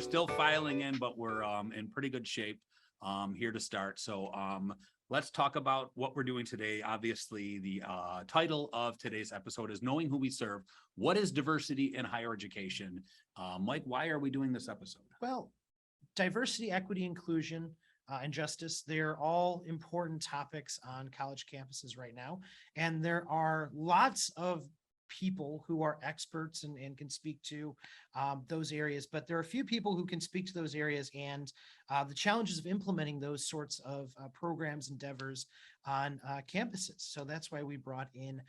are still filing in, but we're in pretty good shape here to start. So let's talk about what we're doing today. Obviously, the title of today's episode is Knowing Who We Serve. What is diversity in higher education? Mike, why are we doing this episode? Well, diversity, equity, inclusion, and justice, they're all important topics on college campuses right now. And there are lots of people who are experts and can speak to those areas, but there are a few people who can speak to those areas and the challenges of implementing those sorts of programs, endeavors on campuses. So that's why we brought in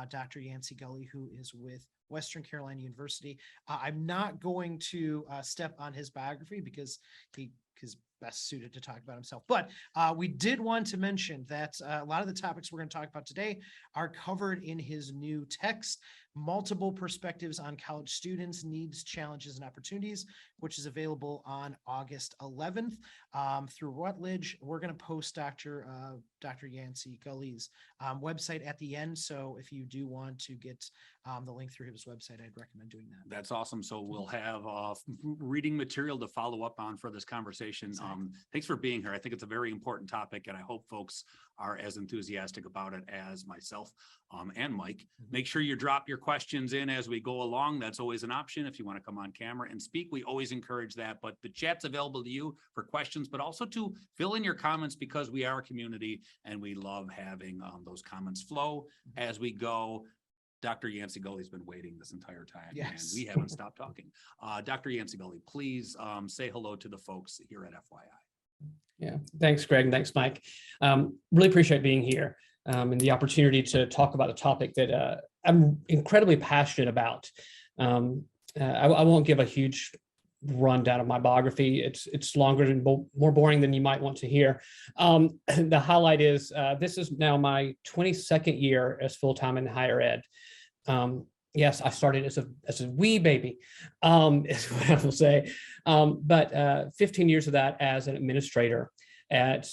Dr. Yancey Gulley, who is with Western Carolina University. I'm not going to step on his biography because he is best suited to talk about himself. But we did want to mention that a lot of the topics we're going to talk about today are covered in his new text, Multiple Perspectives on College Students, Needs, Challenges, and Opportunities, which is available on August 11th through Rutledge. We're going to post Dr. Yancey Gulley's website at the end. So if you do want to get the link through his website, I'd recommend doing that. That's awesome. So we'll have reading material to follow up on for this conversation. Exactly. Thanks for being here. I think it's a very important topic, and I hope folks are as enthusiastic about it as myself and Mike. Make sure you drop your questions in as we go along. That's always an option. If you want to come on camera and speak, we always encourage that. But the chat's available to you for questions, but also to fill in your comments, because we are a community and we love having those comments flow as we go. Dr. Yancey Gulley's been waiting this entire time, Yes. and we haven't stopped talking. Dr. Yancey Gulley, please say hello to the folks here at FYI. Yeah, thanks, Greg, and thanks, Mike. Really appreciate being here and the opportunity to talk about a topic that I'm incredibly passionate about. I won't give a huge rundown of my biography. It's longer and more boring than you might want to hear. The highlight is this is now my 22nd year as full-time in higher ed. Yes, I started as a wee baby, is what I will say. But 15 years of that as an administrator at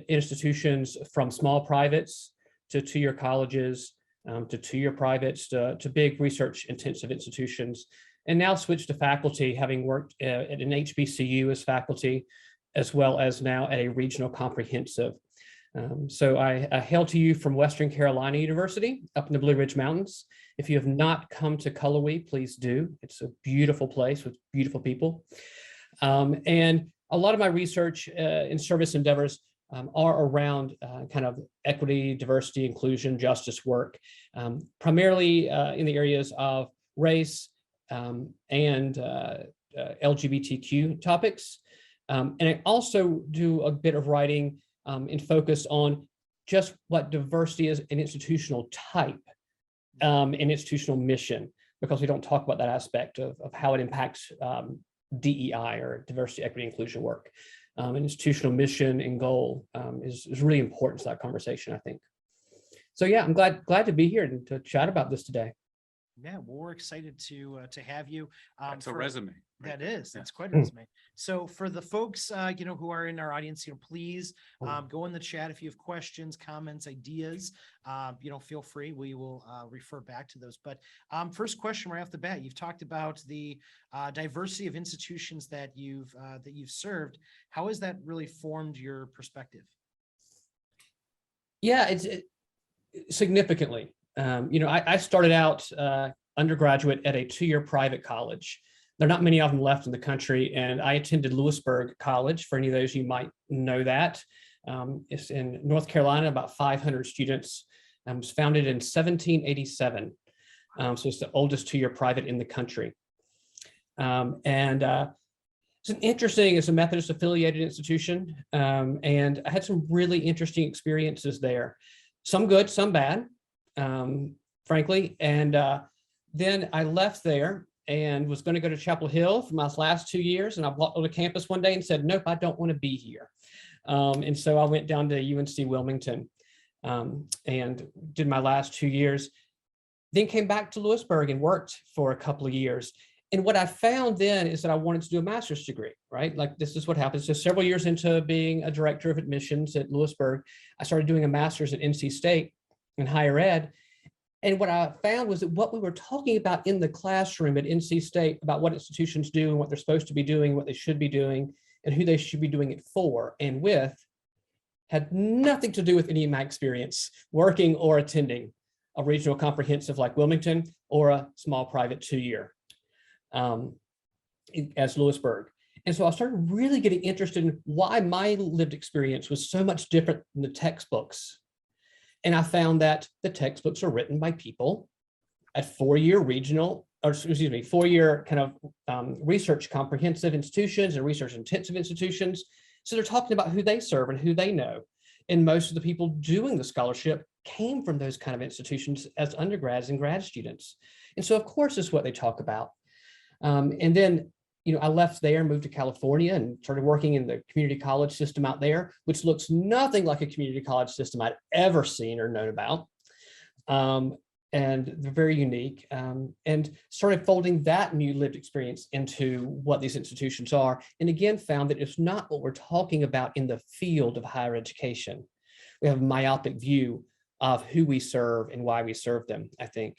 institutions from small privates to two-year colleges, to two-year privates, to big research-intensive institutions, and now switched to faculty, having worked at an HBCU as faculty, as well as now at a regional comprehensive. So I hail to you from Western Carolina University up in the Blue Ridge Mountains. If you have not come to Cullowhee, please do. It's a beautiful place with beautiful people. And a lot of my research and service endeavors are around kind of equity, diversity, inclusion, justice work, primarily in the areas of race and LGBTQ topics. And I also do a bit of writing and focus on just what diversity is in institutional type and institutional mission, because we don't talk about that aspect of how it impacts DEI, or diversity, equity, inclusion work. Institutional mission and goal is really important to that conversation, I think. So yeah, I'm glad to be here and to chat about this today. Yeah, well, we're excited to have you. That's a resume. Right? That's quite a resume. So for the folks, who are in our audience, please go in the chat if you have questions, comments, ideas. Feel free. We will refer back to those. But first question right off the bat, you've talked about the diversity of institutions that you've served. How has that really formed your perspective? Yeah, it's significantly. I started out undergraduate at a two-year private college. There are not many of them left in the country, and I attended Lewisburg College. For any of those, you might know that. It's in North Carolina, about 500 students. It was founded in 1787. So it's the oldest two-year private in the country. It's a Methodist affiliated institution. And I had some really interesting experiences there. Some good, some bad. Frankly, and then I left there and was going to go to Chapel Hill for my last 2 years, and I walked on the campus one day and said, nope, I don't want to be here. And so I went down to UNC Wilmington and did my last 2 years, then came back to Lewisburg and worked for a couple of years. And what I found then is that I wanted to do a master's degree, right? Like, this is what happens. So several years into being a director of admissions at Lewisburg, I started doing a master's at NC State in higher ed. And what I found was that what we were talking about in the classroom at NC State about what institutions do and what they're supposed to be doing, what they should be doing, and who they should be doing it for and with, had nothing to do with any of my experience working or attending a regional comprehensive like Wilmington or a small private 2-year as Lewisburg. And so I started really getting interested in why my lived experience was so much different than the textbooks. And I found that the textbooks are written by people at 4-year regional, or excuse me, 4-year kind of research comprehensive institutions and research intensive institutions. So they're talking about who they serve and who they know. And most of the people doing the scholarship came from those kind of institutions as undergrads and grad students. And so of course, it's what they talk about. And then, I left there and moved to California and started working in the community college system out there, which looks nothing like a community college system I'd ever seen or known about. And they're very unique, and started folding that new lived experience into what these institutions are. And again, found that it's not what we're talking about in the field of higher education. We have a myopic view of who we serve and why we serve them, I think.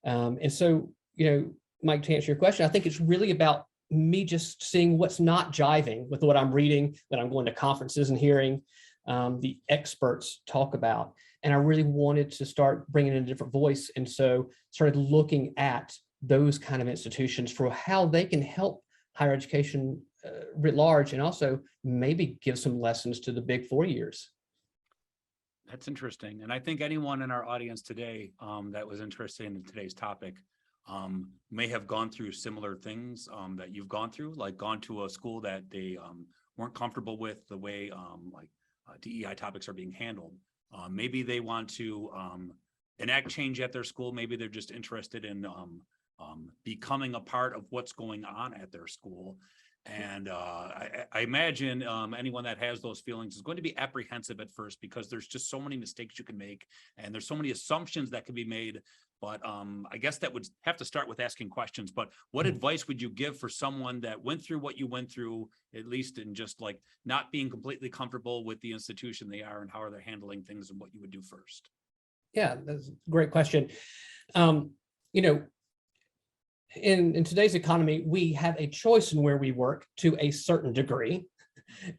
And so, Mike, to answer your question, I think it's really about me just seeing what's not jiving with what I'm reading, when I'm going to conferences and hearing the experts talk about. And I really wanted to start bringing in a different voice. And so started looking at those kind of institutions for how they can help higher education writ large, and also maybe give some lessons to the big 4 years. That's interesting. And I think anyone in our audience today that was interested in today's topic may have gone through similar things that you've gone through, like gone to a school that they weren't comfortable with the way DEI topics are being handled. Maybe they want to enact change at their school. Maybe they're just interested in becoming a part of what's going on at their school. And I imagine anyone that has those feelings is going to be apprehensive at first, because there's just so many mistakes you can make, and there's so many assumptions that can be made. But I guess that would have to start with asking questions. But what advice would you give for someone that went through what you went through, at least in just like not being completely comfortable with the institution they are, and how are they handling things, and what you would do first? Yeah, that's a great question. In today's economy, we have a choice in where we work to a certain degree,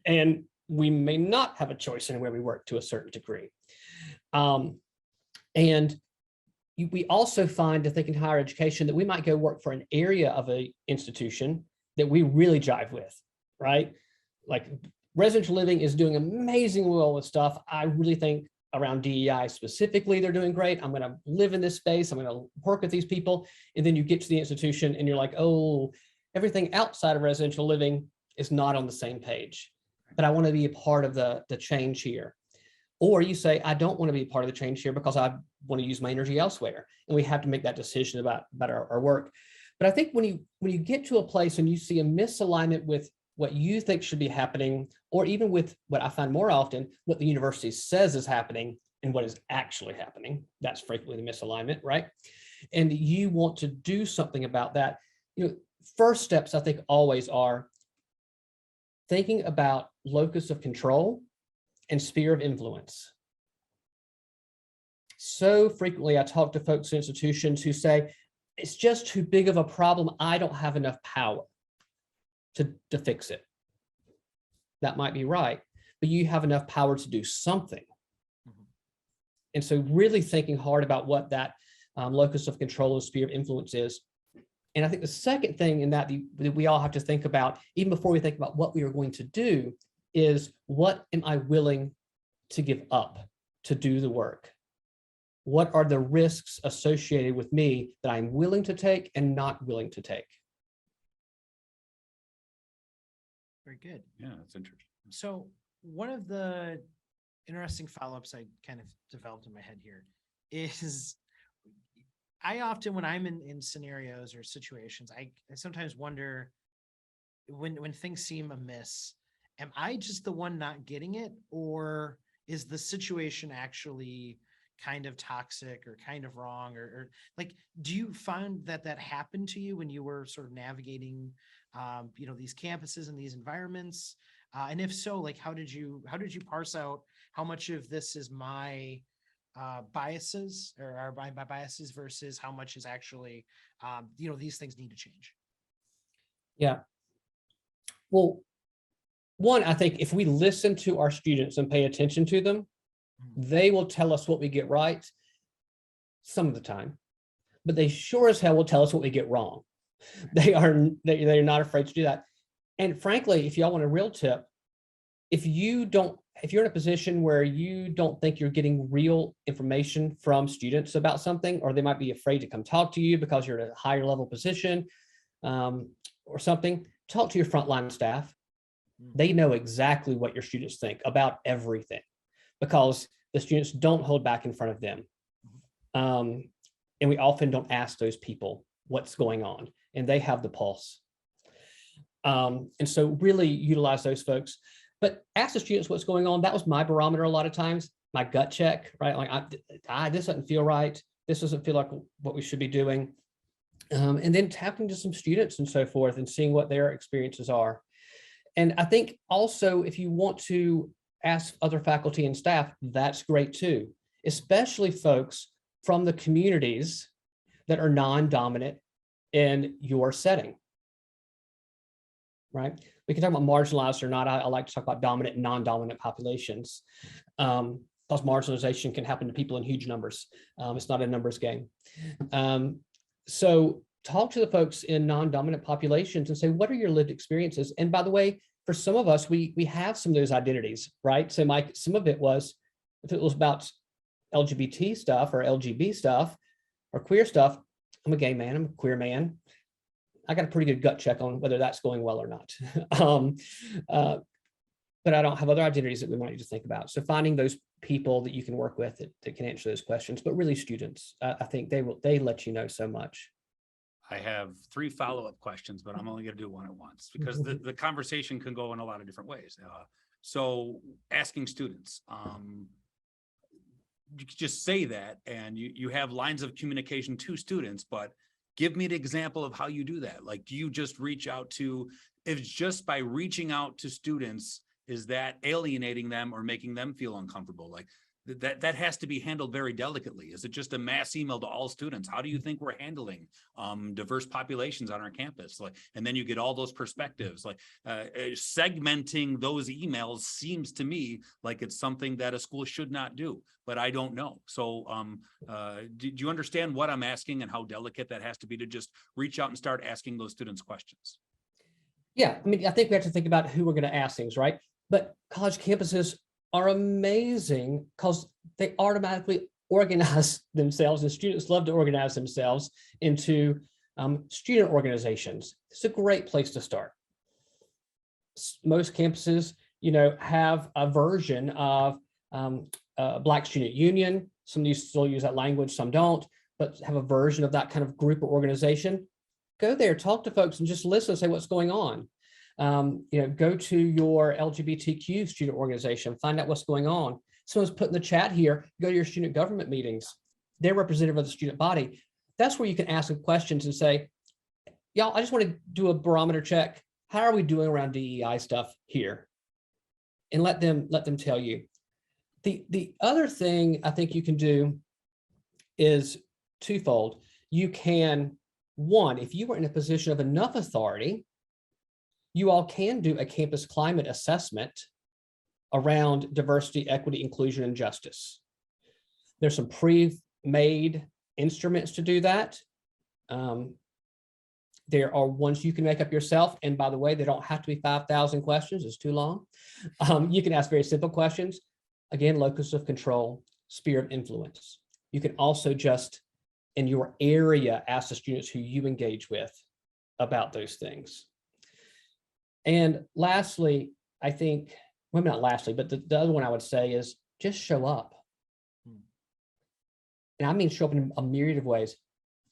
and we may not have a choice in where we work to a certain degree. And we also find, I think, in higher education, that we might go work for an area of an institution that we really jive with, right? Like residential living is doing amazing well with stuff. I really think around DEI specifically, they're doing great. I'm going to live in this space. I'm going to work with these people. And then you get to the institution and you're like, oh, everything outside of residential living is not on the same page, but I want to be a part of the change here. Or you say, I don't want to be a part of the change here because I want to use my energy elsewhere. And we have to make that decision about our work. But I think when you get to a place and you see a misalignment with what you think should be happening, or even with what I find more often, what the university says is happening and what is actually happening, that's frequently the misalignment, right? And you want to do something about that. First steps, I think, always are thinking about locus of control and sphere of influence. So frequently I talk to folks in institutions who say, it's just too big of a problem. I don't have enough power to fix it. That might be right, but you have enough power to do something. Mm-hmm. And so really thinking hard about what that locus of control and sphere of influence is. And I think the second thing in that we all have to think about, even before we think about what we are going to do, is what am I willing to give up to do the work? What are the risks associated with me that I'm willing to take and not willing to take? Very good. Yeah, that's interesting. So one of the interesting follow-ups I kind of developed in my head here is I often, when I'm in scenarios or situations, I sometimes wonder when things seem amiss, am I just the one not getting it, or is the situation actually kind of toxic or kind of wrong, or like, do you find that happened to you when you were sort of navigating these campuses and these environments, and if so, like how did you parse out how much of this is my biases or are by biases versus how much is actually, these things need to change? Yeah. Well, one, I think if we listen to our students and pay attention to them, they will tell us what we get right some of the time, but they sure as hell will tell us what we get wrong. They're not afraid to do that. And frankly, if y'all want a real tip, if you're in a position where you don't think you're getting real information from students about something, or they might be afraid to come talk to you because you're at a higher level position or something, talk to your frontline staff. They know exactly what your students think about everything because the students don't hold back in front of them. And we often don't ask those people what's going on, and they have the pulse. And so really utilize those folks, but ask the students what's going on. That was my barometer a lot of times, my gut check, right? Like, this doesn't feel right. This doesn't feel like what we should be doing. And then tapping to some students and so forth and seeing what their experiences are. And I think also, if you want to ask other faculty and staff, that's great too, especially folks from the communities that are non-dominant in your setting, right? We can talk about marginalized or not. I like to talk about dominant and non-dominant populations because marginalization can happen to people in huge numbers. It's not a numbers game. So talk to the folks in non-dominant populations and say, what are your lived experiences? And by the way, for some of us, we have some of those identities, right? So Mike, some of it was, if it was about LGBT stuff or LGB stuff or queer stuff, I'm a gay man, I'm a queer man. I got a pretty good gut check on whether that's going well or not. But I don't have other identities that we might need to think about. So finding those people that you can work with that can answer those questions, but really students, I think they let you know so much. I have 3 follow-up questions, but I'm only going to do one at once because the conversation can go in a lot of different ways. So asking students, you could just say that, and you have lines of communication to students, but give me an example of how you do that. Like, do you just reach out to, if it's just by reaching out to students, is that alienating them or making them feel uncomfortable? Like that has to be handled very delicately. Is it just a mass email to all students? How do you think we're handling diverse populations on our campus? Like, and then you get all those perspectives. Like segmenting those emails seems to me like it's something that a school should not do, but I don't know. So do you understand what I'm asking and how delicate that has to be to just reach out and start asking those students questions? Yeah, I mean, I think we have to think about who we're going to ask things, right? But college campuses are amazing because they automatically organize themselves, and students love to organize themselves into student organizations. It's a great place to start. Most campuses, have a version of Black Student Union. Some of these still use that language, some don't, but have a version of that kind of group or organization. Go there, talk to folks, and just listen and say what's going on. Go to your LGBTQ student organization, find out what's going on. Someone's put in the chat here, go to your student government meetings. They're representative of the student body. That's where you can ask them questions and say, y'all, I just want to do a barometer check. How are we doing around DEI stuff here? And let them tell you. The other thing I think you can do is twofold. You can, one, if you were in a position of enough authority, you all can do a campus climate assessment around diversity, equity, inclusion, and justice. There's some pre-made instruments to do that. There are ones you can make up yourself. And by the way, they don't have to be 5,000 questions. It's too long. You can ask very simple questions. Again, locus of control, sphere of influence. You can also just, in your area, ask the students who you engage with about those things. And lastly, I think, well, not lastly, but the other one I would say is just show up. And I mean show up in a myriad of ways.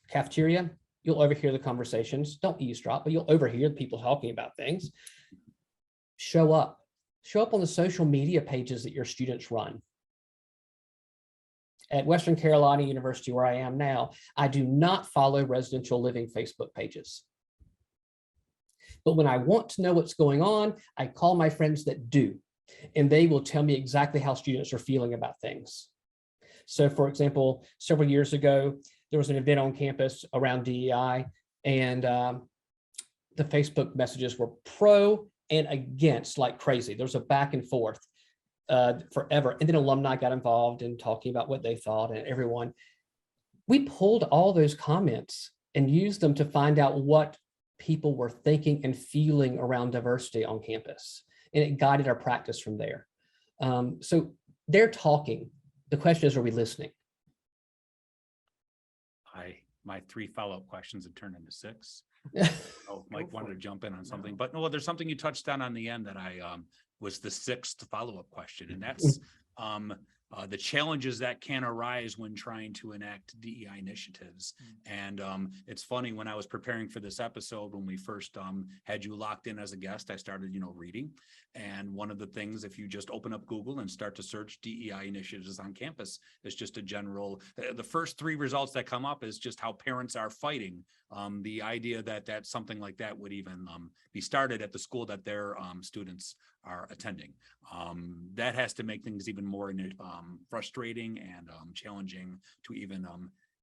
Cafeteria, you'll overhear the conversations. Don't eavesdrop, but you'll overhear the people talking about things. Show up. Show up on the social media pages that your students run. At Western Carolina University, where I am now, I do not follow residential living Facebook pages. But when I want to know what's going on, I call my friends that do, and they will tell me exactly how students are feeling about things. So for example, several years ago, there was an event on campus around DEI, and the Facebook messages were pro and against like crazy. There was a back and forth forever. And then alumni got involved in talking about what they thought, and everyone. We pulled all those comments and used them to find out what people were thinking and feeling around diversity on campus. And it guided our practice from there. So they're talking. The question is, are we listening? My 3 follow-up questions have turned into 6. Oh, Mike wanted to jump in on something, but no, there's something you touched on the end that I was the 6th follow-up question, and that's the challenges that can arise when trying to enact DEI initiatives. And it's funny, when I was preparing for this episode, when we first had you locked in as a guest, I started, reading. And one of the things, if you just open up Google and start to search DEI initiatives on campus, is just a general, the first 3 results that come up is just how parents are fighting the idea that something like that would even be started at the school that their students are attending. That has to make things even more frustrating and challenging to even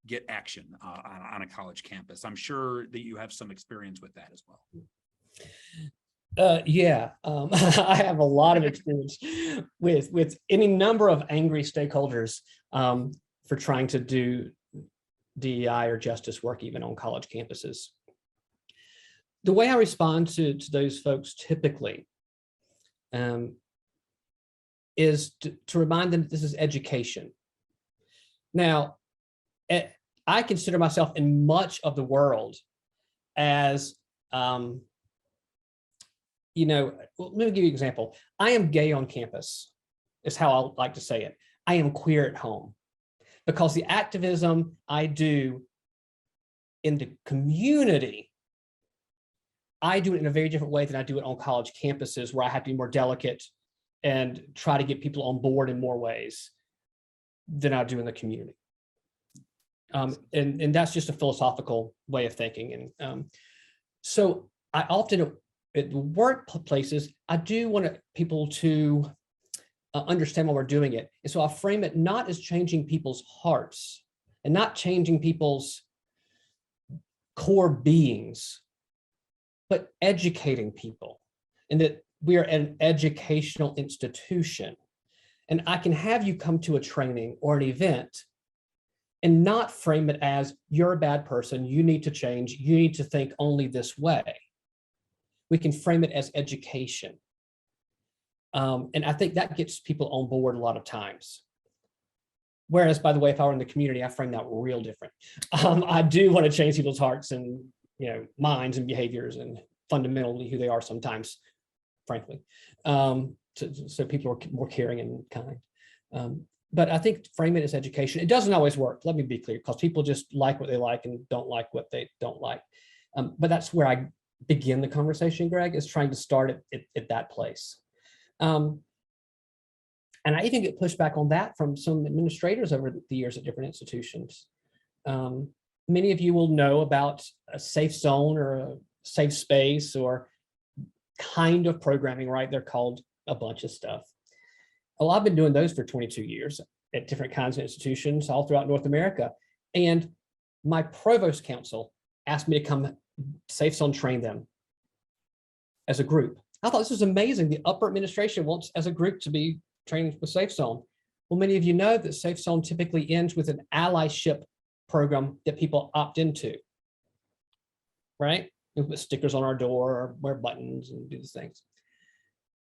get action on a college campus. I'm sure that you have some experience with that as well. Yeah, I have a lot of experience with any number of angry stakeholders for trying to do DEI or justice work even on college campuses. The way I respond to those folks typically is to remind them that this is education. Now, I consider myself in much of the world as, well, let me give you an example. I am gay on campus, is how I like to say it. I am queer at home, because the activism I do in the community, I do it in a very different way than I do it on college campuses, where I have to be more delicate and try to get people on board in more ways than I do in the community. And that's just a philosophical way of thinking. And so I often, at workplaces, I do want people to understand why we're doing it. And so I frame it not as changing people's hearts and not changing people's core beings, but educating people, and that we are an educational institution. And I can have you come to a training or an event and not frame it as, you're a bad person, you need to change, you need to think only this way. We can frame it as education. And I think that gets people on board a lot of times. Whereas, by the way, if I were in the community, I frame that real different. I do want to change people's hearts and minds and behaviors and fundamentally who they are sometimes, frankly, so people are more caring and kind. But I think frame it as education. It doesn't always work. Let me be clear, because people just like what they like and don't like what they don't like. But that's where I begin the conversation, Greg, is trying to start at that place. And I even get pushback on that from some administrators over the years at different institutions. Many of you will know about a safe zone or a safe space or kind of programming, right? They're called a bunch of stuff. Well, I've been doing those for 22 years at different kinds of institutions all throughout North America. And my provost council asked me to come safe zone train them as a group. I thought this was amazing. The upper administration wants as a group to be trained with safe zone. Well, many of you know that safe zone typically ends with an allyship program that people opt into, right? We put stickers on our door or wear buttons and do these things.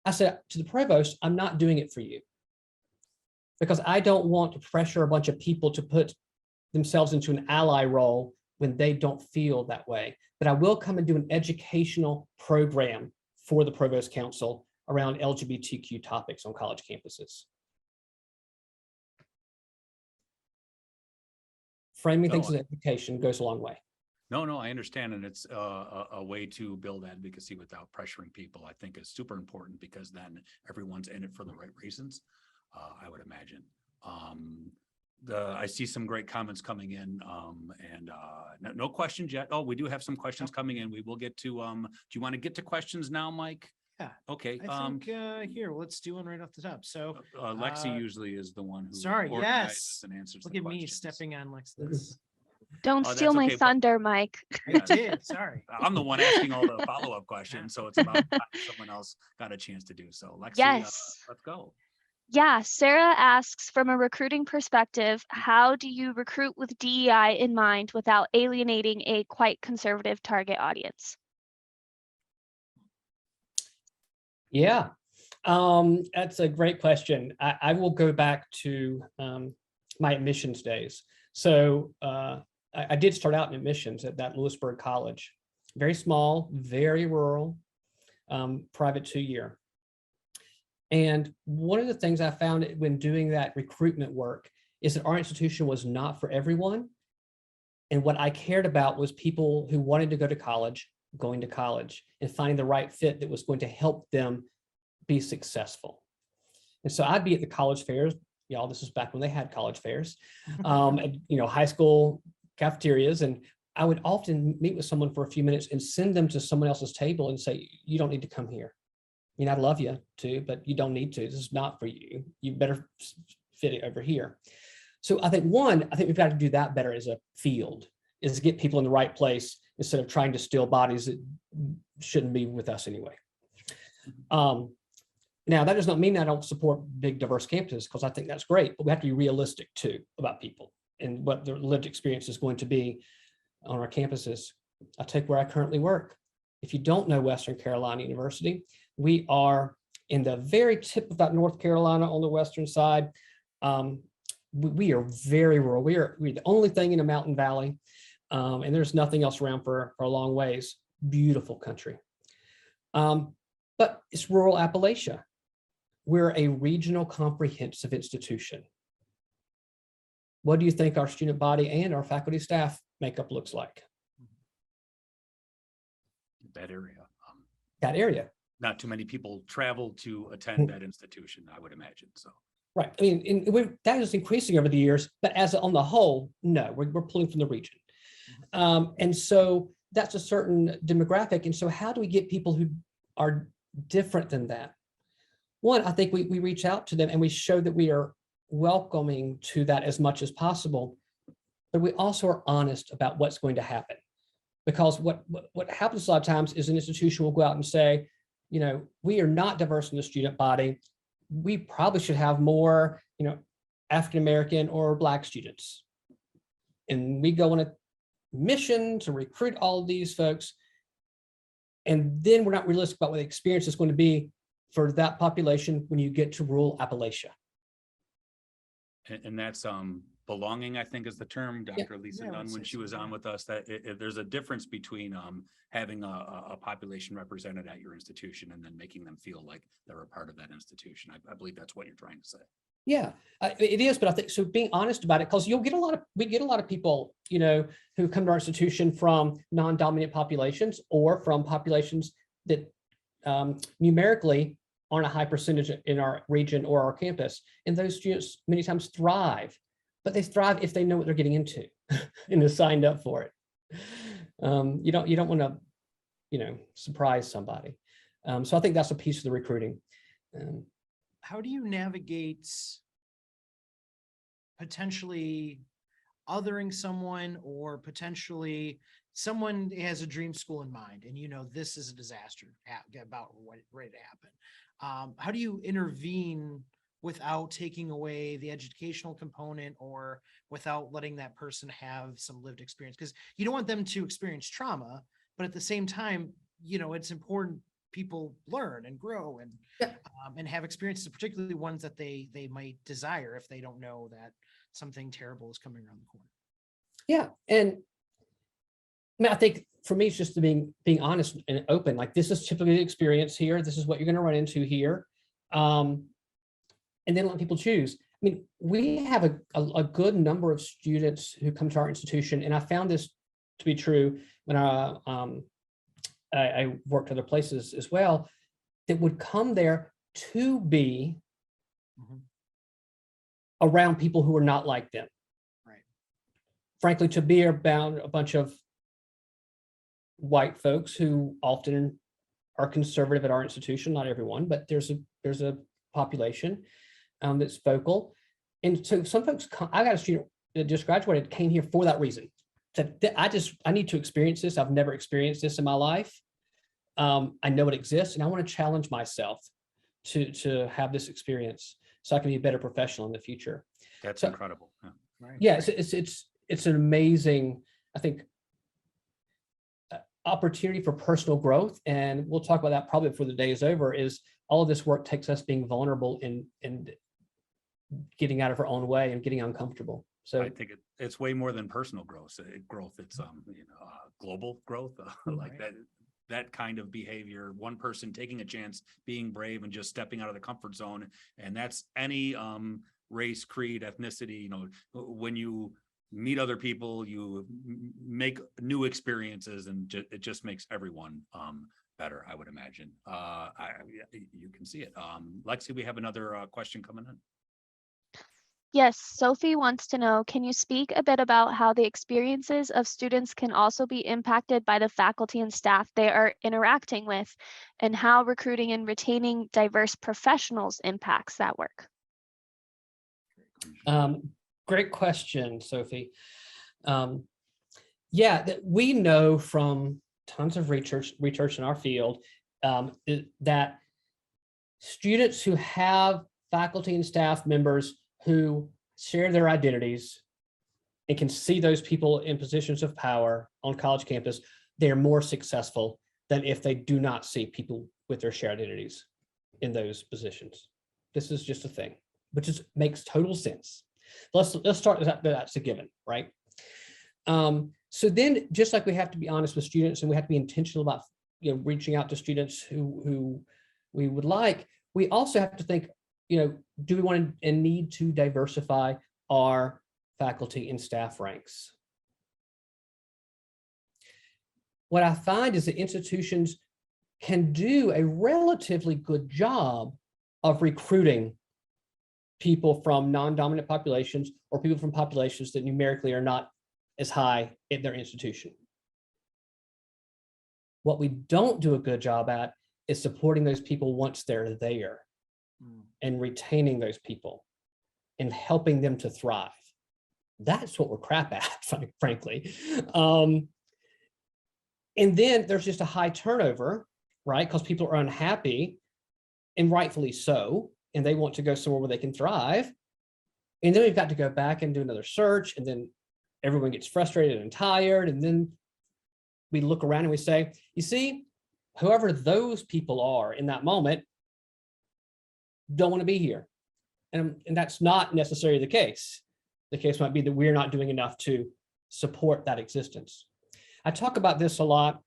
I said to the provost, I'm not doing it for you, because I don't want to pressure a bunch of people to put themselves into an ally role when they don't feel that way. But I will come and do an educational program for the Provost Council around LGBTQ topics on college campuses. Framing things as education goes a long way. No, I understand. And it's a way to build advocacy without pressuring people, I think, is super important, because then everyone's in it for the right reasons, I would imagine. I see some great comments coming in, and no questions yet. Oh, we do have some questions coming in. We will get to, do you want to get to questions now, Mike? Yeah, Okay. I think here, let's do one right off the top. So Lexi usually is the one who sorry, organizes yes. and answers look the at me questions. stepping on this. Don't steal That's my okay, but- thunder, Mike. I did, sorry. I'm the one asking all the follow-up questions, so it's about time someone else got a chance to do so. Lexi, Yes. let's go. Yeah, Sarah asks, from a recruiting perspective, how do you recruit with DEI in mind without alienating a quite conservative target audience? Yeah, that's a great question. I will go back to my admissions days. So I did start out in admissions at that Lewisburg College, very small, very rural, private 2-year. And one of the things I found when doing that recruitment work is that our institution was not for everyone. And what I cared about was people who wanted to go to college, going to college, and finding the right fit that was going to help them be successful. And so I'd be at the college fairs. Y'all, this was back when they had college fairs, and, high school cafeterias. And I would often meet with someone for a few minutes and send them to someone else's table and say, you don't need to come here. I mean, I'd love you to, but you don't need to. This is not for you. You better fit it over here. So I think we've got to do that better as a field, is to get people in the right place instead of trying to steal bodies that shouldn't be with us anyway. Now, that does not mean I don't support big diverse campuses, because I think that's great, but we have to be realistic too about people and what their lived experience is going to be on our campuses. I'll take where I currently work. If you don't know Western Carolina University, we are in the very tip of that North Carolina on the western side. We are very rural. We're the only thing in a mountain valley, and there's nothing else around for a long ways. Beautiful country. But it's rural Appalachia. We're a regional comprehensive institution. What do you think our student body and our faculty staff makeup looks like? That area. That area. Not too many people travel to attend that institution, I would imagine. So. Right. I mean, that is increasing over the years, but as on the whole, no, we're pulling from the region. And so that's a certain demographic. And so how do we get people who are different than that? One, I think we reach out to them and we show that we are welcoming to that as much as possible, but we also are honest about what's going to happen. Because what happens a lot of times is an institution will go out and say, we are not diverse in the student body. We probably should have more, African-American or Black students. And we go on a mission to recruit all of these folks. And then we're not realistic about what the experience is going to be for that population when you get to rural Appalachia. And that's belonging, I think, is the term. Dr. Lisa Dunn, when she was on with us, that there's a difference between having a population represented at your institution and then making them feel like they're a part of that institution. I believe that's what you're trying to say. Yeah, it is. But I think so being honest about it, because we get a lot of people, who come to our institution from non-dominant populations or from populations that numerically aren't a high percentage in our region or our campus. And those students many times thrive, but they thrive if they know what they're getting into and are signed up for it. You don't want to, surprise somebody. So I think that's a piece of the recruiting. How do you navigate potentially othering someone, or potentially someone has a dream school in mind and this is a disaster about what ready to happen? How do you intervene without taking away the educational component or without letting that person have some lived experience? Because you don't want them to experience trauma, but at the same time, it's important people learn and grow and have experiences, particularly ones that they might desire if they don't know that something terrible is coming around the corner. Yeah, and I think for me, it's just being honest and open. Like, this is typically the experience here. This is what you're going to run into here, and then let people choose. I mean, we have a good number of students who come to our institution, and I found this to be true when I worked other places as well, that would come there to be around people who are not like them. Right. Frankly, to be around a bunch of white folks who often are conservative at our institution, not everyone, but there's a population that's vocal. And so some folks I got a student that just graduated, came here for that reason. Said, I need to experience this. I've never experienced this in my life. I know it exists, and I want to challenge myself to have this experience so I can be a better professional in the future. That's So, incredible. Yeah. Right. Yeah, it's an amazing, I think, opportunity for personal growth. And we'll talk about that probably before the day is over, is all of this work takes us being vulnerable and getting out of our own way and getting uncomfortable. So I think it's way more than personal growth. It's global growth, like Right. that kind of behavior. One person taking a chance, being brave, and just stepping out of the comfort zone. And that's any race, creed, ethnicity. You know, when you meet other people, you make new experiences, and it just makes everyone better, I would imagine. You can see it. Lexi, we have another question coming in. Yes, Sophie wants to know, can you speak a bit about how the experiences of students can also be impacted by the faculty and staff they are interacting with, and how recruiting and retaining diverse professionals impacts that work? Great question, Sophie. We know from tons of research in our field that students who have faculty and staff members who share their identities and can see those people in positions of power on college campus, they're more successful than if they do not see people with their shared identities in those positions. This is just a thing, which makes total sense. Let's start with that. That's a given, right? So then, just like we have to be honest with students and we have to be intentional about reaching out to students who we would like, we also have to think, do we want and need to diversify our faculty and staff ranks? What I find is that institutions can do a relatively good job of recruiting people from non-dominant populations or people from populations that numerically are not as high in their institution. What we don't do a good job at is supporting those people once they're there and retaining those people and helping them to thrive. That's what we're crap at, frankly. And then there's just a high turnover, right? Because people are unhappy, and rightfully so, and they want to go somewhere where they can thrive. And then we've got to go back and do another search, and then everyone gets frustrated and tired. And then we look around and we say, you see, whoever those people are in that moment don't want to be here. And that's not necessarily the case. The case might be that we're not doing enough to support that existence. I talk about this a lot.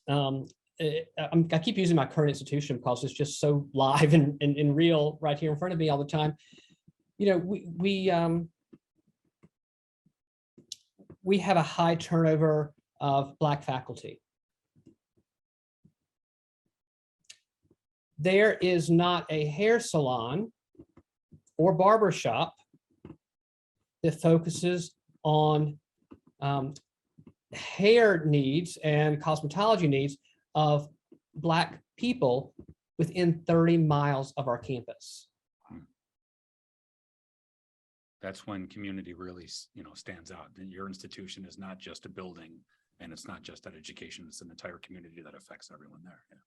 I keep using my current institution because it's just so live and real right here in front of me all the time. We have a high turnover of Black faculty. There is not a hair salon or barber shop that focuses on hair needs and cosmetology needs of Black people within 30 miles of our campus. That's when community really, stands out. Your institution is not just a building, and it's not just that education, it's an entire community that affects everyone there. Yeah.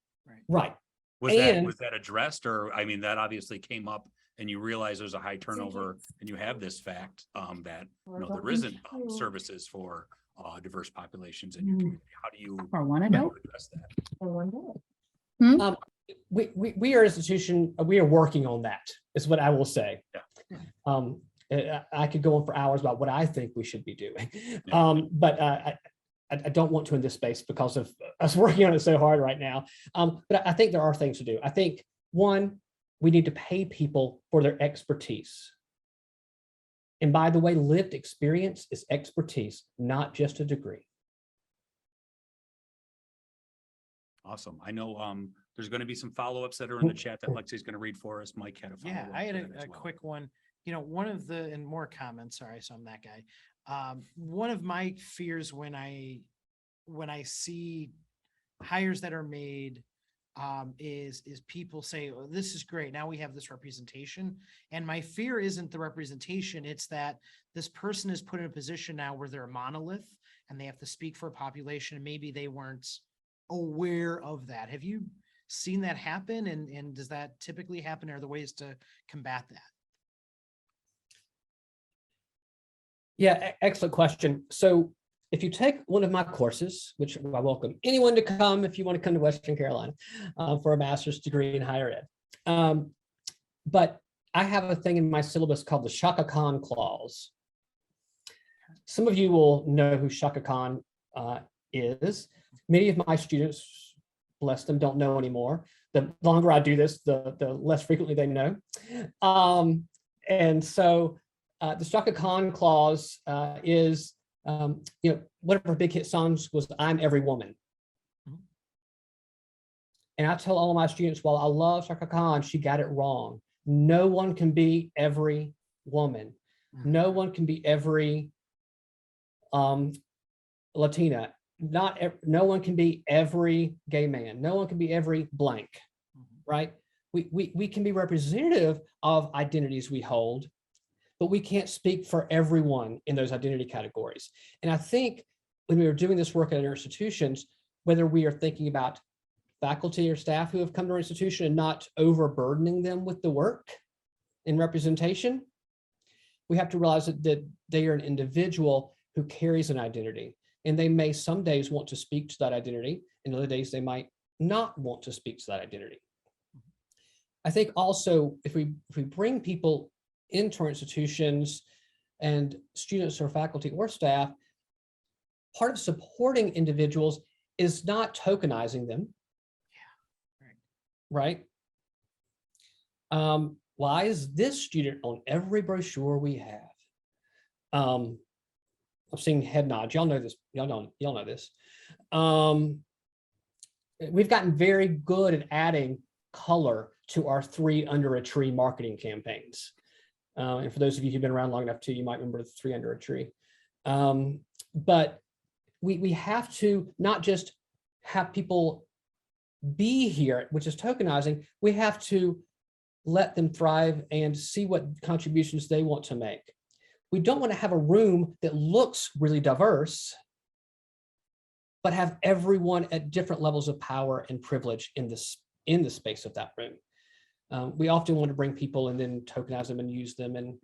Right. Was that addressed, or that obviously came up and you realize there's a high turnover and you have this fact that there isn't services for diverse populations in your community. How do you address that? We are an institution, we are working on that, is what I will say. Yeah. I could go on for hours about what I think we should be doing. Yeah. But I don't want to in this space because of us working on it so hard right now. But I think there are things to do. I think, one, we need to pay people for their expertise. And by the way, lived experience is expertise, not just a degree. Awesome. I know there's going to be some follow-ups that are in the chat that Lexi's going to read for us. Mike had a follow-up. Yeah, I had a quick one. One of the, and more comments, sorry, so I'm that guy. One of my fears when I see hires that are made is people say, oh, this is great. Now we have this representation. And my fear isn't the representation. It's that this person is put in a position now where they're a monolith and they have to speak for a population, and maybe they weren't aware of that. Have you seen that happen? And does that typically happen? Are there ways to combat that? Yeah, excellent question. So if you take one of my courses, which I welcome anyone to come if you want to come to Western Carolina for a master's degree in higher ed. But I have a thing in my syllabus called the Shaka Khan clause. Some of you will know who Shaka Khan is. Many of my students, bless them, don't know anymore. The longer I do this, the less frequently they know. And so the Shaka Khan clause is, one of her big hit songs was "I'm Every Woman." And I tell all of my students, while I love Shaka Khan, she got it wrong. No one can be every woman. No one can be every Latina. No one can be every gay man. No one can be every blank, right? We can be representative of identities we hold, but we can't speak for everyone in those identity categories. And I think when we are doing this work at our institutions, whether we are thinking about faculty or staff who have come to our institution and not overburdening them with the work in representation, we have to realize that they are an individual who carries an identity. And they may some days want to speak to that identity, and other days they might not want to speak to that identity. I think also if we bring people into our institutions, and students or faculty or staff, part of supporting individuals is not tokenizing them. Right? Why is this student on every brochure we have? I'm seeing head nods. Y'all know this. Y'all know this. We've gotten very good at adding color to our 3 Under a Tree marketing campaigns. And for those of you who've been around long enough too, you might remember the 3 Under a Tree. But we have to not just have people be here, which is tokenizing. We have to let them thrive and see what contributions they want to make. We don't want to have a room that looks really diverse, but have everyone at different levels of power and privilege in the space of that room. We often want to bring people and then tokenize them and use them, and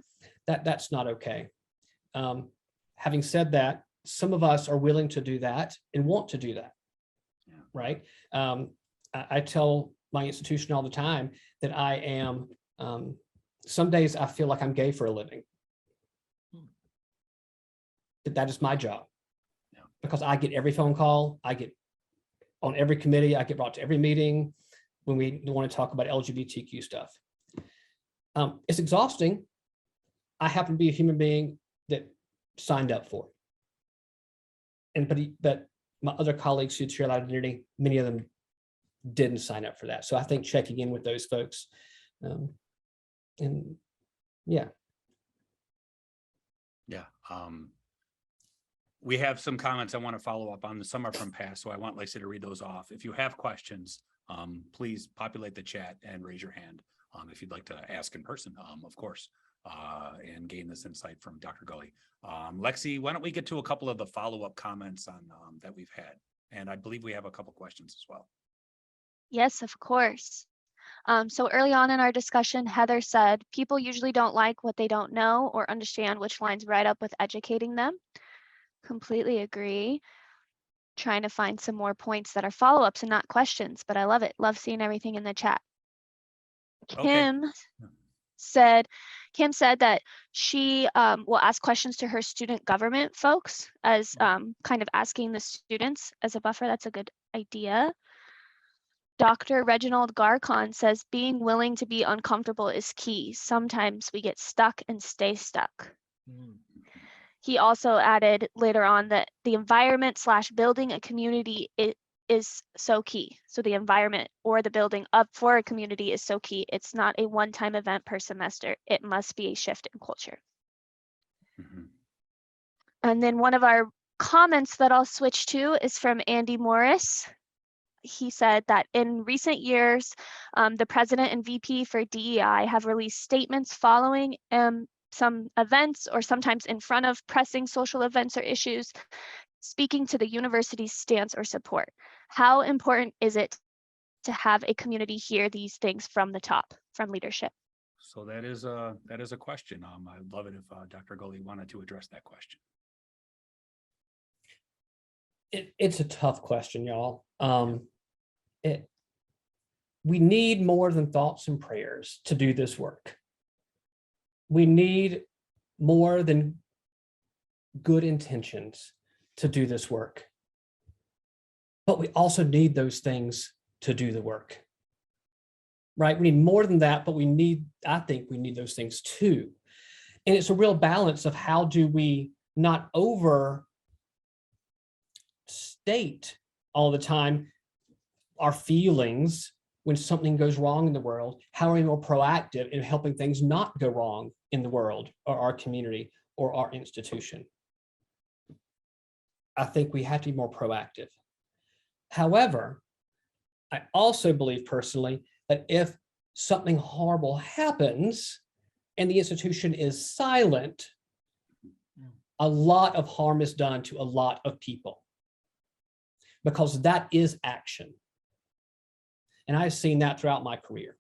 that's not okay. Having said that, some of us are willing to do that and want to do that, right? I tell my institution all the time that I am, some days I feel like I'm gay for a living. But that is my job, because I get every phone call, I get on every committee, I get brought to every meeting when we want to talk about LGBTQ stuff. It's exhausting. I happen to be a human being that signed up for it. But my other colleagues who share that identity, many of them didn't sign up for that. So I think checking in with those folks, and yeah. Yeah. We have some comments I want to follow up on. Some are from past, so I want Lacey to read those off. If you have questions, please populate the chat and raise your hand if you'd like to ask in person, of course, and gain this insight from Dr. Gulley. Lexi, why don't we get to a couple of the follow-up comments on that we've had? And I believe we have a couple questions as well. Yes, of course. So early on in our discussion, Heather said, people usually don't like what they don't know or understand, which lines right up with educating them. Completely agree. Trying to find some more points that are follow-ups and not questions, but I love it. Love seeing everything in the chat. Kim said that she will ask questions to her student government folks as kind of asking the students as a buffer. That's a good idea. Dr. Reginald Garcon says being willing to be uncomfortable is key. Sometimes we get stuck and stay stuck. He also added later on that the environment / building a community is so key. So the environment or the building up for a community is so key. It's not a one-time event per semester. It must be a shift in culture. And then one of our comments that I'll switch to is from Andy Morris. he said that in recent years, the president and VP for DEI have released statements following some events or sometimes in front of pressing social events or issues, speaking to the university's stance or support. How important is it to have a community hear these things from the top, from leadership? So that is a question. I'd love it if Dr. Gulley wanted to address that question. It's a tough question, y'all. We need more than thoughts and prayers to do this work. We need more than good intentions to do this work. But we also need those things to do the work. Right? We need more than that, but I think we need those things too. And it's a real balance of how do we not overstate all the time our feelings when something goes wrong in the world. How are we more proactive in helping things not go wrong in the world or our community or our institution? I think we have to be more proactive. However, I also believe personally that if something horrible happens and the institution is silent, a lot of harm is done to a lot of people, because that is action. And I've seen that throughout my career.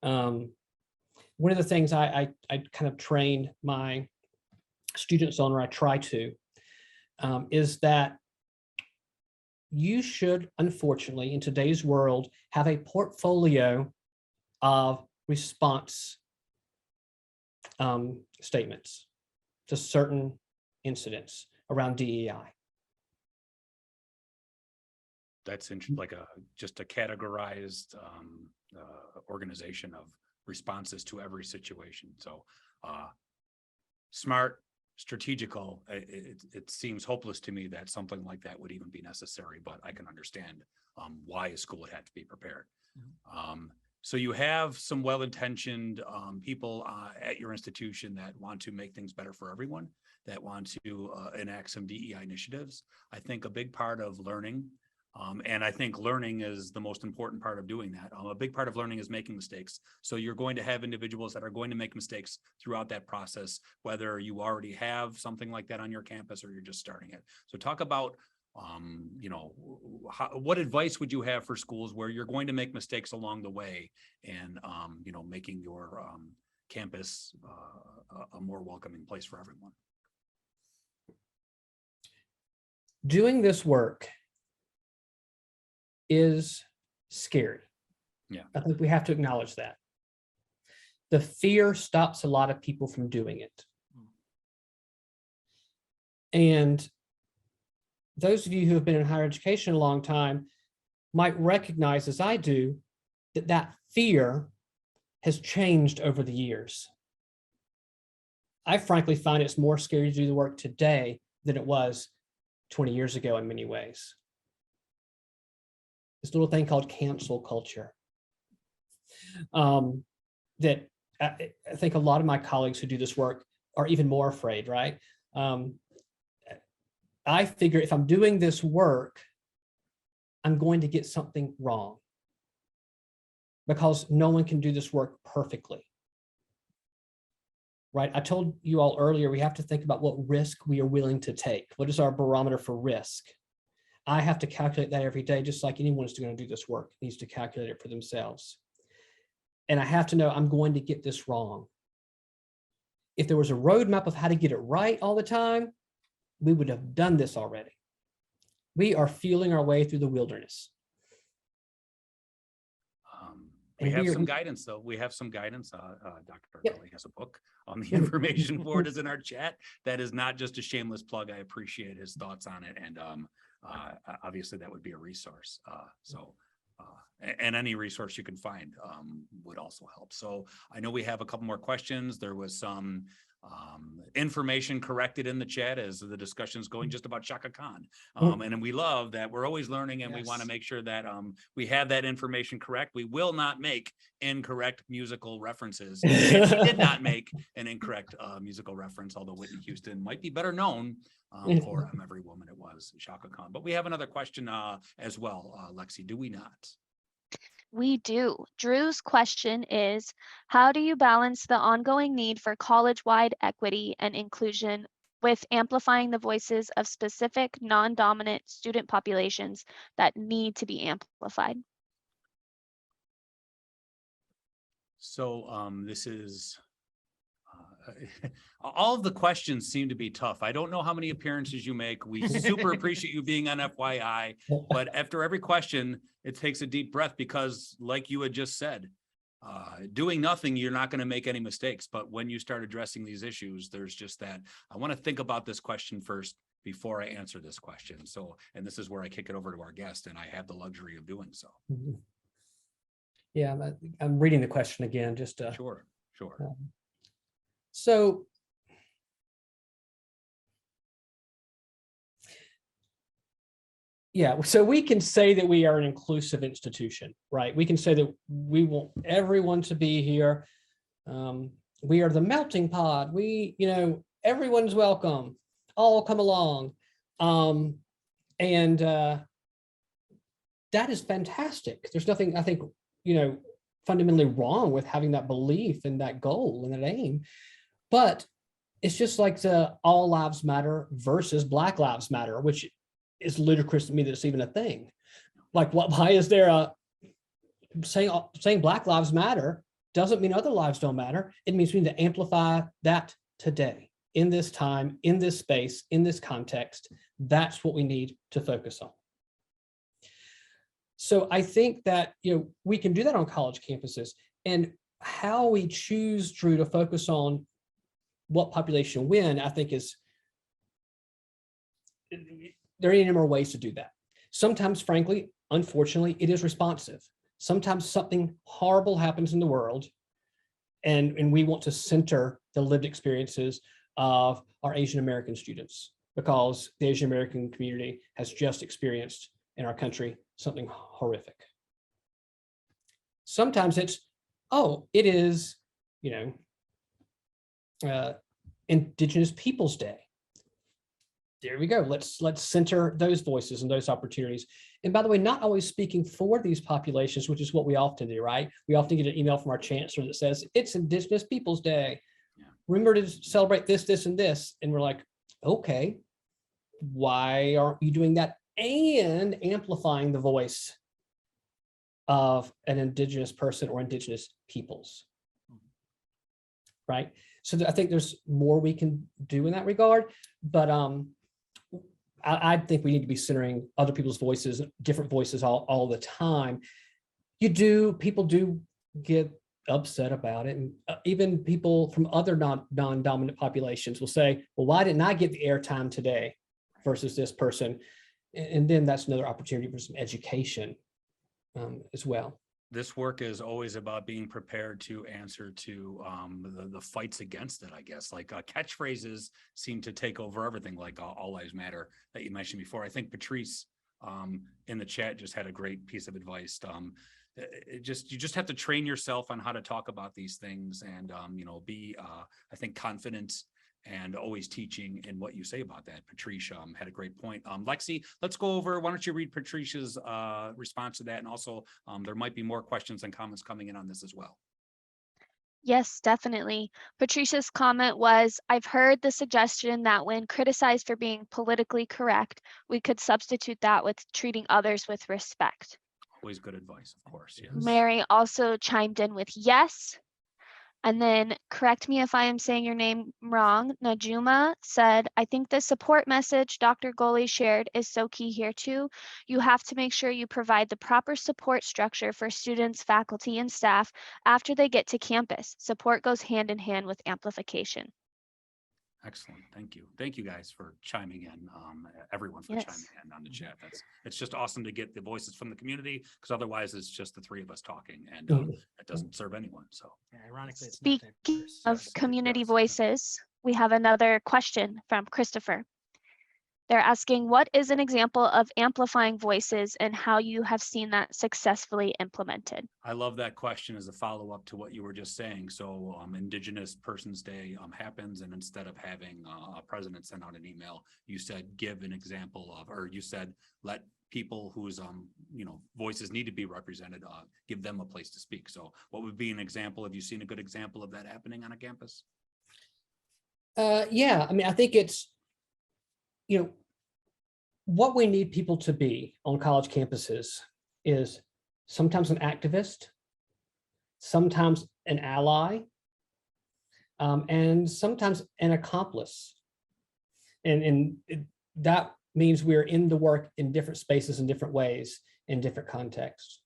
One of the things I kind of train my students on, or I try to, is that you should, unfortunately, in today's world, have a portfolio of response statements to certain incidents around DEI. That's like just a categorized organization of responses to every situation. So smart, strategical. It seems hopeless to me that something like that would even be necessary, but I can understand why a school would have to be prepared. So you have some well-intentioned people at your institution that want to make things better for everyone, that want to enact some DEI initiatives. I think a big part of learning, and I think learning is the most important part of doing that. A big part of learning is making mistakes. So you're going to have individuals that are going to make mistakes throughout that process, whether you already have something like that on your campus or you're just starting it. So talk about, what advice would you have for schools where you're going to make mistakes along the way and, making your campus a more welcoming place for everyone? Doing this work is scary. Yeah. I think we have to acknowledge that. The fear stops a lot of people from doing it. And those of you who have been in higher education a long time might recognize, as I do, that fear has changed over the years. I frankly find it's more scary to do the work today than it was 20 years ago in many ways. This little thing called cancel culture, that I think a lot of my colleagues who do this work are even more afraid, right? I figure if I'm doing this work, I'm going to get something wrong, because no one can do this work perfectly, right? I told you all earlier, we have to think about what risk we are willing to take. What is our barometer for risk? I have to calculate that every day, just like anyone who's going to do this work needs to calculate it for themselves. And I have to know I'm going to get this wrong. If there was a roadmap of how to get it right all the time, we would have done this already. We are feeling our way through the wilderness. We have some guidance, though. We have some guidance. Dr. Gulley has a book. The information for it is in our chat. That is not just a shameless plug. I appreciate his thoughts on it. And obviously that would be a resource. And any resource you can find would also help. So I know we have a couple more questions. There was some information corrected in the chat as the discussion is going just about Shaka Khan. Mm. And we love that we're always learning, and we want to Yes. make sure that we have that information correct. We will not make incorrect musical references. And he did not make an incorrect musical reference, although Whitney Houston might be better known for I'm Every Woman It Was, Shaka Khan. But we have another question as well, Lexi, do we not? We do. Drew's question is, how do you balance the ongoing need for college-wide equity and inclusion with amplifying the voices of specific non-dominant student populations that need to be amplified? So this is all of the questions seem to be tough. I don't know how many appearances you make. We super appreciate you being on FYI, but after every question, it takes a deep breath because, like you had just said, doing nothing, you're not going to make any mistakes. But when you start addressing these issues, there's just that. I want to think about this question first before I answer this question. So, and this is where I kick it over to our guest, and I have the luxury of doing so. Yeah, I'm reading the question again, just Sure. So yeah, so we can say that we are an inclusive institution, right? We can say that we want everyone to be here. We are the melting pot. Everyone's welcome. All come along. And that is fantastic. There's nothing, I think, fundamentally wrong with having that belief and that goal and that aim. But it's just like the All Lives Matter versus Black Lives Matter, which is ludicrous to me that it's even a thing. Like, why is there saying Black Lives Matter doesn't mean other lives don't matter. It means we need to amplify that today, in this time, in this space, in this context. That's what we need to focus on. So I think that we can do that on college campuses, and how we choose, Drew, to focus on what population when, I think there are any number of ways to do that. Sometimes, frankly, unfortunately, it is responsive. Sometimes something horrible happens in the world, and we want to center the lived experiences of our Asian American students, because the Asian American community has just experienced in our country something horrific. Sometimes it is, Indigenous Peoples Day. There we go. Let's center those voices and those opportunities. And by the way, not always speaking for these populations, which is what we often do, right? We often get an email from our chancellor that says, it's Indigenous Peoples Day. Yeah. Remember to celebrate this, this, and this. And we're like, okay, why aren't you doing that and amplifying the voice of an Indigenous person or Indigenous peoples, right? So I think there's more we can do in that regard, but I think we need to be centering other people's voices, different voices all the time. People do get upset about it, and even people from other non-dominant populations will say, well, why didn't I get the airtime today versus this person? And then that's another opportunity for some education as well. This work is always about being prepared to answer to the fights against it, I guess. Like catchphrases seem to take over everything, like All Lives Matter that you mentioned before. I think Patrice in the chat just had a great piece of advice. You just have to train yourself on how to talk about these things, and be I think confident and always teaching in what you say about that. Patrice had a great point. Lexi, let's go over, why don't you read Patrice's response to that? And also there might be more questions and comments coming in on this as well. Yes, definitely. Patricia's comment was, I've heard the suggestion that when criticized for being politically correct, we could substitute that with treating others with respect. Always good advice, of course. Yes. Mary also chimed in with yes. And then, correct me if I am saying your name wrong, Najuma said, I think the support message Dr. Gulley shared is so key here too. You have to make sure you provide the proper support structure for students, faculty, and staff after they get to campus. Support goes hand in hand with amplification. Excellent. Thank you. Thank you guys for chiming in, everyone for chiming in on the chat. It's just awesome to get the voices from the community, because otherwise it's just the three of us talking, and it doesn't serve anyone. So yeah, ironically, it's speaking of community voices, we have another question from Christopher. They're asking, what is an example of amplifying voices and how you have seen that successfully implemented? I love that question as a follow-up to what you were just saying. So Indigenous Persons Day happens, and instead of having a president send out an email, you said give an example of, or you said let people whose voices need to be represented, give them a place to speak. So what would be an example? Have you seen a good example of that happening on a campus? Yeah, I mean, I think it's, what we need people to be on college campuses is sometimes an activist, sometimes an ally, and sometimes an accomplice. And that means we're in the work in different spaces in different ways, in different contexts.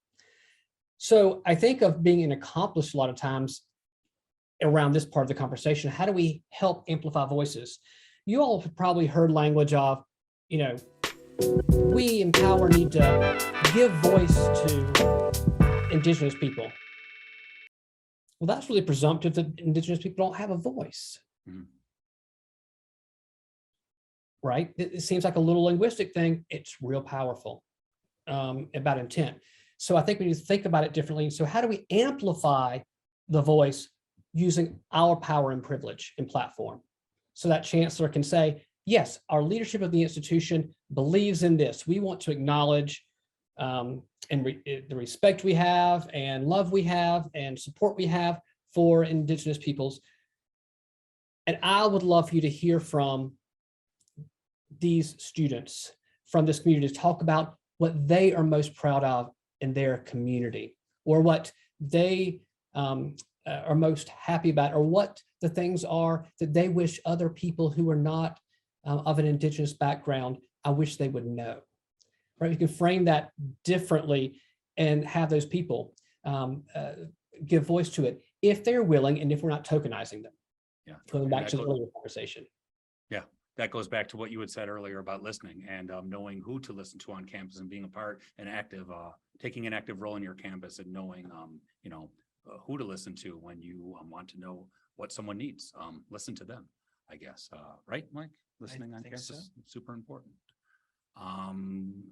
So I think of being an accomplice a lot of times around this part of the conversation. How do we help amplify voices? You all have probably heard language of, we in power need to give voice to Indigenous people. Well, that's really presumptive that Indigenous people don't have a voice. Mm-hmm. Right? It seems like a little linguistic thing. It's real powerful about intent. So I think we need to think about it differently. So how do we amplify the voice using our power and privilege and platform? So that chancellor can say, yes, our leadership of the institution believes in this. We want to acknowledge the respect we have and love we have and support we have for Indigenous peoples. And I would love for you to hear from these students from this community to talk about what they are most proud of in their community, or what they are most happy about, or what the things are that they wish other people who are not of an Indigenous background, I wish they would know. Right? You can frame that differently and have those people give voice to it if they're willing and if we're not tokenizing them. Yeah. Going back to the earlier conversation. Yeah. That goes back to what you had said earlier about listening and knowing who to listen to on campus and being a part and active, taking an active role in your campus and knowing, who to listen to when you want to know what someone needs. Listen to them, I guess. Right, Mike? Listening on campus is super important.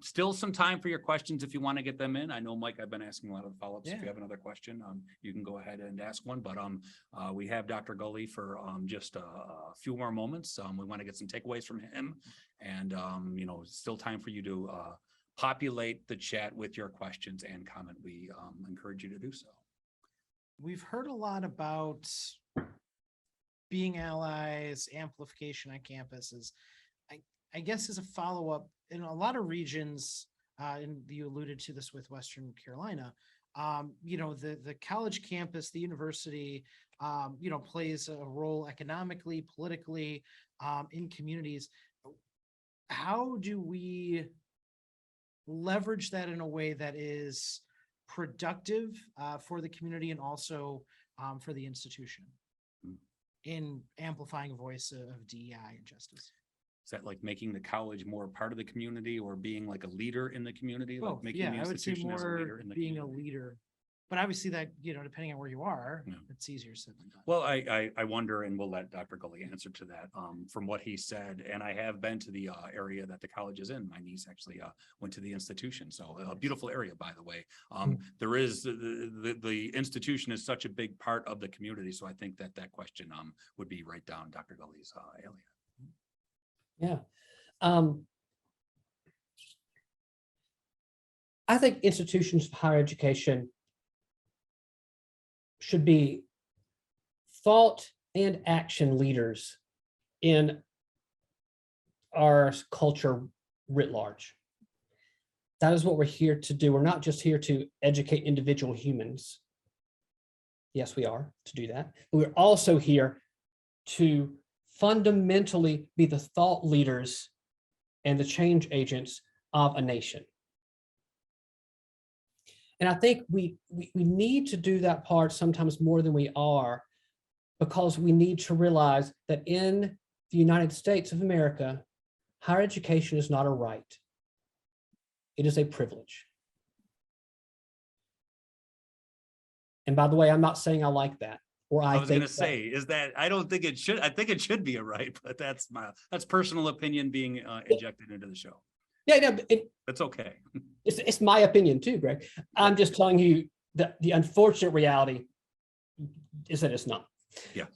Still some time for your questions if you want to get them in. I know, Mike, I've been asking a lot of follow-ups. If you have another question, you can go ahead and ask one, but we have Dr. Gulley for just a few more moments. We want to get some takeaways from him, and still time for you to populate the chat with your questions and comment. We encourage you to do so. We've heard a lot about being allies, amplification on campuses. I guess as a follow-up, in a lot of regions, and you alluded to this with Western Carolina, the college campus, the university, plays a role economically, politically, in communities. How do we leverage that in a way that is productive for the community and also for the institution in amplifying a voice of DEI and justice? Is that like making the college more part of the community or being like a leader in the community? Well, like making the institution as a leader in the being community? A leader. But obviously that, depending on where you are, it's easier said than done. Well, I wonder, and we'll let Dr. Gulley answer to that from what he said. And I have been to the area that the college is in. My niece actually went to the institution. So a beautiful area, by the way. There is the institution is such a big part of the community. So I think that question would be right down Dr. Gulley's alley. Yeah. I think institutions of higher education should be thought and action leaders in our culture writ large. That is what we're here to do. We're not just here to educate individual humans. Yes, we are to do that. But we're also here to fundamentally be the thought leaders and the change agents of a nation. And I think we need to do that part sometimes more than we are, because we need to realize that in the United States of America, higher education is not a right. It is a privilege. And by the way, I'm not saying I like that. or I I was think gonna say, is that, I don't think it should, I think it should be a right, but that's personal opinion being injected into the show. yeah, no, That's okay. it's my opinion too, Greg. I'm just telling you that the unfortunate reality is that it's not. Yeah.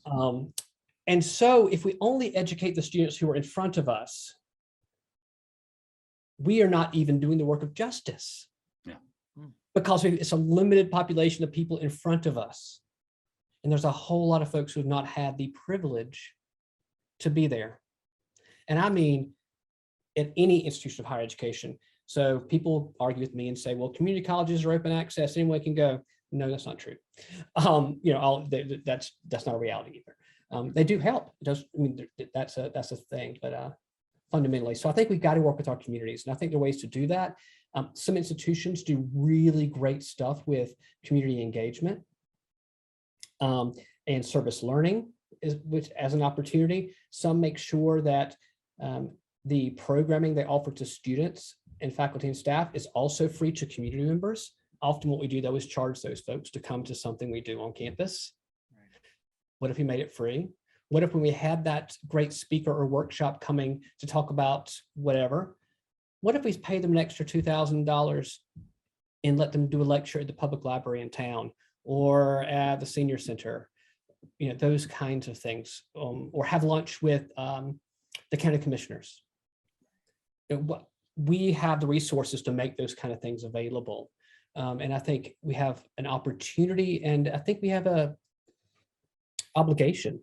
And so if we only educate the students who are in front of us, we are not even doing the work of justice. Yeah. Because it's a limited population of people in front of us. And there's a whole lot of folks who have not had the privilege to be there. And I mean, at any institution of higher education. So people argue with me and say, well, community colleges are open access, anyone can go. No, that's not true. That's not a reality either. They do help. It does, I mean, that's a thing, but fundamentally. So I think we've got to work with our communities. And I think there are ways to do that. Some institutions do really great stuff with community engagement and service learning, which as an opportunity. Some make sure that the programming they offer to students and faculty and staff is also free to community members. Often what we do though is charge those folks to come to something we do on campus. Right. What if we made it free? What if when we had that great speaker or workshop coming to talk about whatever, what if we pay them an extra $2,000 and let them do a lecture at the public library in town or at the senior center, those kinds of things, or have lunch with the county commissioners. We have the resources to make those kind of things available. And I think we have an opportunity, and I think we have a obligation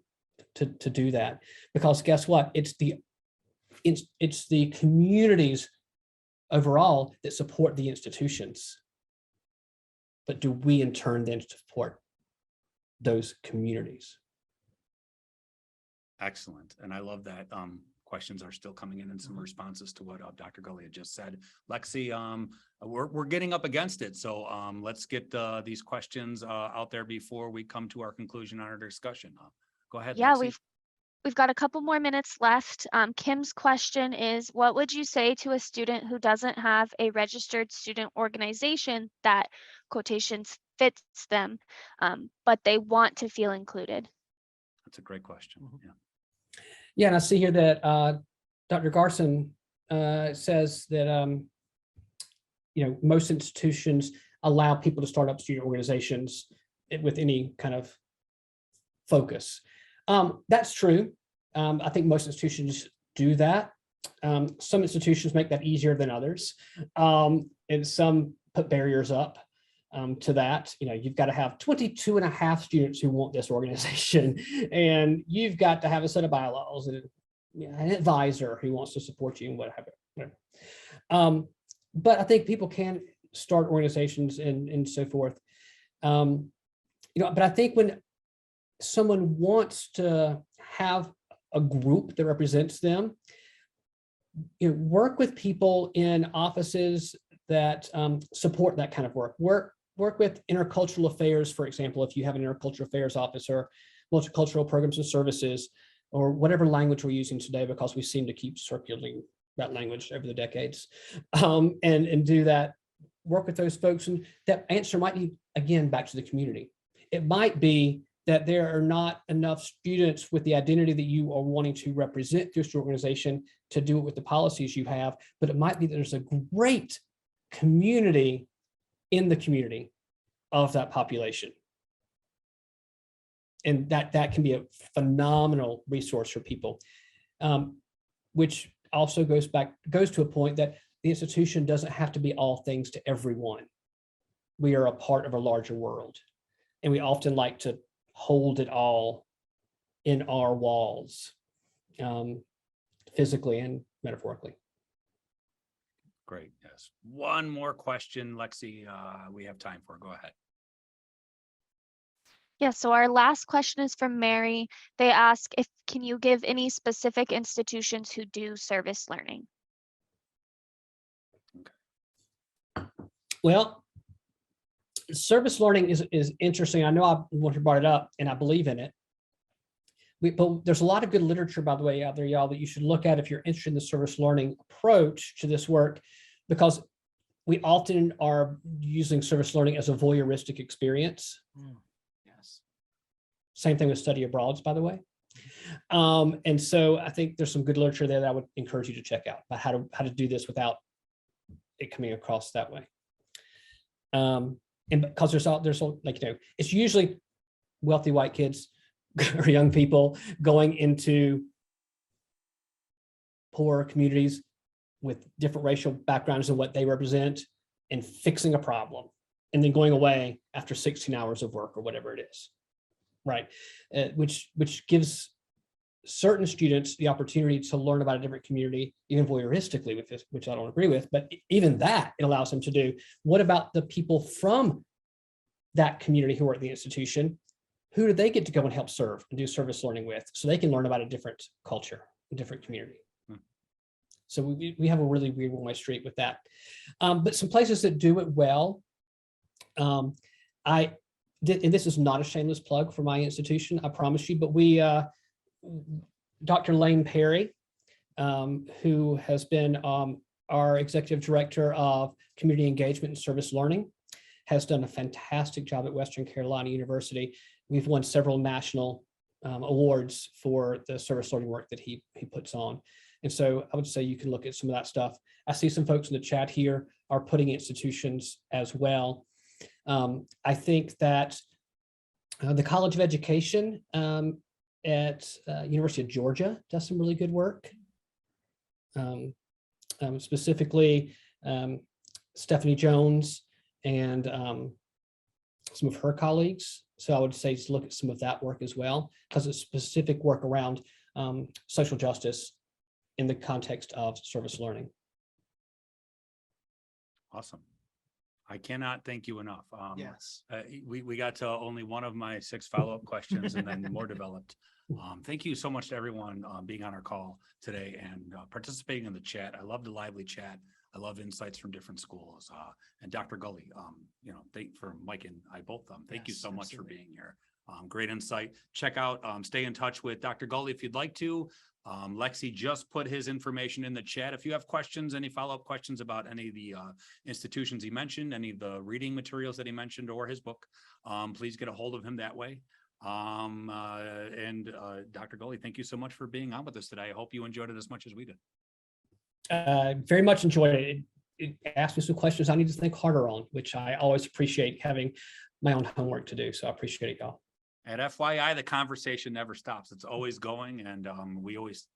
to do that, because guess what? It's the communities overall that support the institutions. But do we in turn then support those communities? Excellent. And I love that questions are still coming in and some responses to what Dr. Gulley had just said. Lexi, we're getting up against it. So let's get these questions out there before we come to our conclusion on our discussion. Go ahead, Yeah, Lexi. we've got a couple more minutes left. Kim's question is, what would you say to a student who doesn't have a registered student organization that quotations fits them, but they want to feel included? That's a great question. Yeah. Yeah, and I see here that Dr. Garson says that most institutions allow people to start up student organizations with any kind of focus. That's true. I think most institutions do that. Some institutions make that easier than others, and some put barriers up to that. You've got to have 22 and a half students who want this organization, and you've got to have a set of bylaws and an advisor who wants to support you and whatever. But I think people can start organizations and so forth. But I think when someone wants to have a group that represents them, work with people in offices that support that kind of work. Work with intercultural affairs, for example, if you have an intercultural affairs officer, multicultural programs and services, or whatever language we're using today, because we seem to keep circulating that language over the decades, and do that. Work with those folks, and that answer might be, again, back to the community. It might be that there are not enough students with the identity that you are wanting to represent through your organization to do it with the policies you have, but it might be that there's a great community in the community of that population. And that can be a phenomenal resource for people, which also goes to a point that the institution doesn't have to be all things to everyone. We are a part of a larger world, and we often like to hold it all in our walls, physically and metaphorically. Great. Yes. One more question, Lexi, we have time for. Go ahead. Yeah, so our last question is from Mary. They ask, can you give any specific institutions who do service learning? Okay. Well, service learning is interesting. I know I want to brought it up, and I believe in it. But there's a lot of good literature, by the way, out there, y'all, that you should look at if you're interested in the service learning approach to this work, because we often are using service learning as a voyeuristic experience. Yes. Same thing with study abroads, by the way. And so I think there's some good literature there that I would encourage you to check out about how to do this without it coming across that way. And because there's like, it's usually wealthy white kids or young people going into poor communities with different racial backgrounds than what they represent and fixing a problem and then going away after 16 hours of work or whatever it is, right? Which gives certain students the opportunity to learn about a different community, even voyeuristically, with this, which I don't agree with, but even that it allows them to do. What about the people from that community who are at the institution? Who do they get to go and help serve and do service learning with, so they can learn about a different culture, a different community? So we have a really weird one-way street with that. But some places that do it well, I did, and this is not a shameless plug for my institution, I promise you, but we, Dr. Lane Perry, who has been our executive director of community engagement and service learning, has done a fantastic job at Western Carolina University. We've won several national awards for the service learning work that he puts on. And so I would say you can look at some of that stuff. I see some folks in the chat here are putting institutions as well. I think that the College of Education at University of Georgia does some really good work. Specifically, Stephanie Jones and some of her colleagues. So I would say to look at some of that work as well, because it's specific work around social justice in the context of service learning. Awesome. I cannot thank you enough. Yes. We got to only one of my 6 follow-up questions and then more developed. Thank you so much to everyone being on our call today and participating in the chat. I love the lively chat. I love insights from different schools. And Dr. Gulley, for Mike and I both, thank you so much for being here. Great insight. Check out, stay in touch with Dr. Gulley if you'd like to. Lexi just put his information in the chat. If you have questions, any follow-up questions about any of the institutions he mentioned, any of the reading materials that he mentioned, or his book, please get a hold of him that way. Dr. Gulley, thank you so much for being on with us today. I hope you enjoyed it as much as we did. Very much enjoyed it. It asked me some questions I need to think harder on, which I always appreciate having my own homework to do. So I appreciate it, y'all. At FYI, the conversation never stops. It's always going, and we always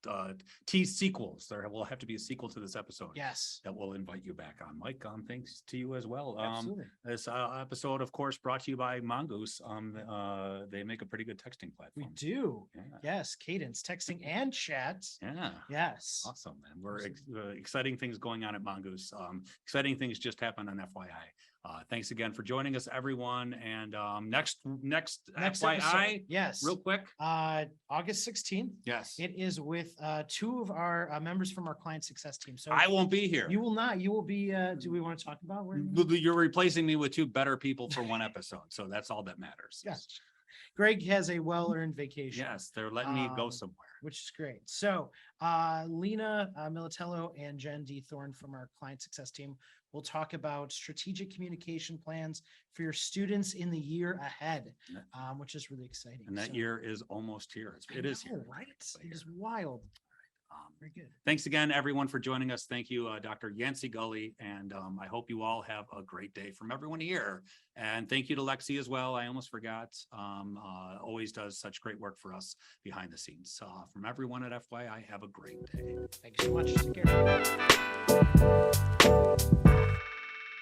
tease sequels. There will have to be a sequel to this episode. Yes. That we'll invite you back on. Mike, thanks to you as well. Absolutely. This episode, of course, brought to you by Mongoose. They make a pretty good texting platform. We do. Yeah. Yes. Cadence, texting, and chat. Yeah. Yes. Awesome. And we're exciting things going on at Mongoose. Exciting things just happened on FYI. Thanks again for joining us, everyone. And next FYI, episode, yes, real quick. August 16th. Yes. It is with 2 of our members from our client success team. So I won't be here. You will not. You will be. Do we want to talk about where you're replacing me with 2 better people for one episode? So that's all that matters. Yes. Greg has a well-earned vacation. Yes, they're letting me go somewhere, which is great. So Lena Militello and Jen D. Thorne from our client success team will talk about strategic communication plans for your students in the year ahead, which is really exciting. And that year is almost here. It is here, right? It is wild. Very good. Thanks again, everyone, for joining us. Thank you, Dr. Yancey Gulley, and I hope you all have a great day from everyone here. And thank you to Lexi as well. I almost forgot. Always does such great work for us behind the scenes. From everyone at FYI, have a great day. Thank you so much. Take care.